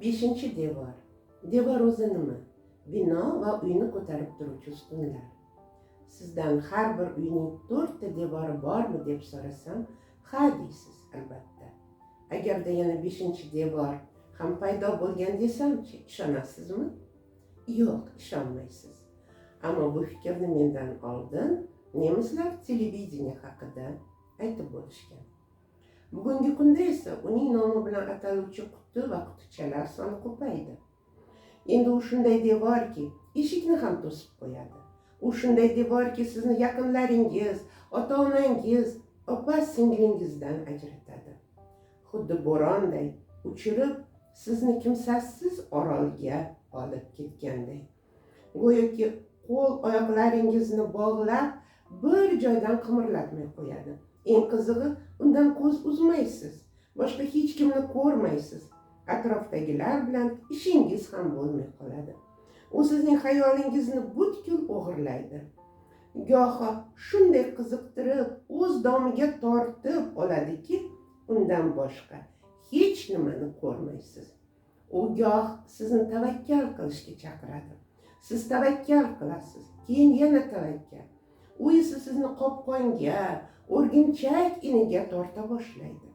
Beshinchi devor. Devor o'zi nima? Bino va uyni ko'tarib turuvchi ustunlar. Sizdan har bir uyning 4 ta devori bormi deb so'rasam, ha deysiz albatta. Agarda yana 5-devor ham paydo bo'lgan desamchi, ishonasizmi? Yo'q, ishonmaysiz. Ammo bu fikrni mendan oldin nemislar televideniya haqida aytib bo'lishgan. Bugungi kunda esa uning nomi bilan ataluvchi quti va qutichalar soni ko'paydi. Endi u shunday devorki, eshikni ham to'sib qo'yadi. U shunday devorki, sizni yaqinlaringiz, ota-onangiz, opa-singlingizdan ajratadi. Xuddi bo'ronday uchirib, sizni kimsasiz orolga olib ketganday. Go'yoki qo'l oyoqlaringizni bog'lab, bir joydan qimirlatmay qo'yadi. Eng qizig'i, undan ko'z uzmaysiz. Boshqa hech kimni ko'rmaysiz. Atrofdagilar bilan ishingiz ham bo'lmay qoladi. U sizning xayolingizni butkul o'g'irlaydi. Goho shunday qiziqtirib, o'z domiga tortib oladiki, undan boshqa hech nimani ko'rmaysiz. U goh sizni tavakkal qilishga chaqiradi. Siz tavakkal qilasiz, keyin yana tavakkal. U esa sizni qopqonga, o'rgimchak iniga torta boshlaydi.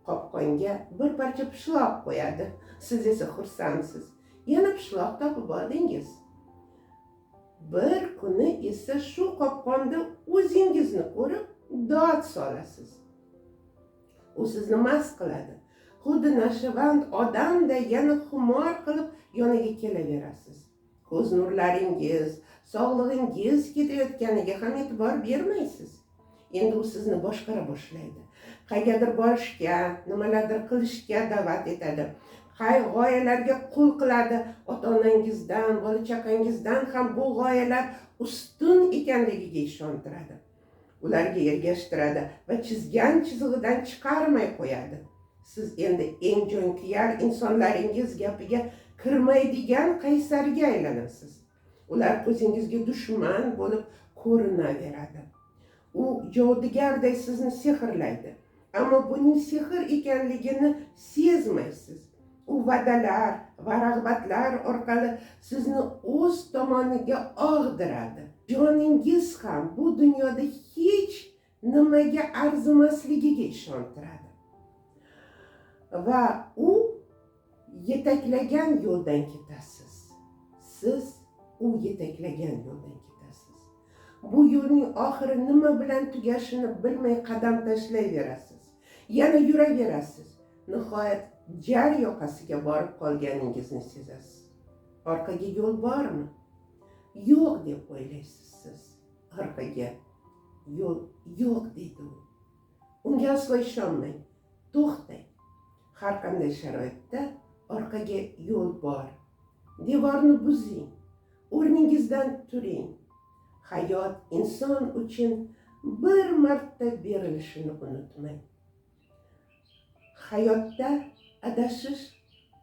Qopqonga bir parcha pishloq qo'yadi. Siz esa xursandsiz. Yana pishloq topib oldingiz. Bir kuni esa shu qopqonda o'zingizni ko'rib dod solasiz. U sizni mast qiladi. Xuddi nashavand odamday yana xumor qilib yoniga kelaverasiz. Ko'z nurlaringiz, sog'lig'ingiz ketayotganiga ham e'tibor bermaysiz. Endi u sizni boshqara boshlaydi. Qayergadir borishga, nimalardir qilishga da'vat etadi. Qay g'oyalarga qul qiladi. Ota-onangizdan, bola-chaqangizdan ham bu g'oyalar ustun ekanligiga ishontiradi. Ularga ergashtiradi va chizgan chizig'idan chiqarmay qo'yadi. Siz endi eng jonkuyar insonlaringiz gapiga kirmaydigan qaysarga aylanasiz. Ular ko'zingizga dushman bo'lib ko'rinaveradi. U jodugarday sizni sehrlaydi. Ammo buning sehr ekanligini sezmaysiz. U va'dalar va rag'batlar orqali sizni o'z tomoniga og'diradi. Joningiz ham bu dunyoda hech nimaga arzimasligiga ishontiradi. Va u yetaklagan yo'ldan ketasiz. Siz u yetaklagan yo'ldan ketasiz. Bu yo'lning oxiri nima bilan tugashini bilmay qadam tashlayverasiz. Yana yuraverasiz. Nihoyat jar yoqasiga borib qolganingizni sezasiz. Orqaga yo'l bormi? Yo'q deb o'ylaysiz siz. Orqaga yo'l yo'q deydi u. Unga aslo ishonmang. To'xtang. Har qanday sharoitda orqaga yo'l bor. Devorni buzing. O'rningizdan turing. Hayot inson uchun bir marta berilishini unutmang. Hayotda adashish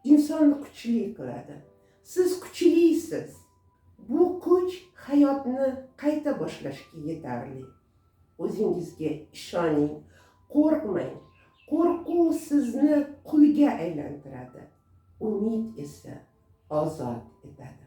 insonni kuchli qiladi. Siz kuchlisiz. Bu kuch hayotni qayta boshlashga yetarli. O'zingizga ishoning, qo'rqmang. Qo'rquv sizni qulga aylantiradi. Umid esa ozod etadi.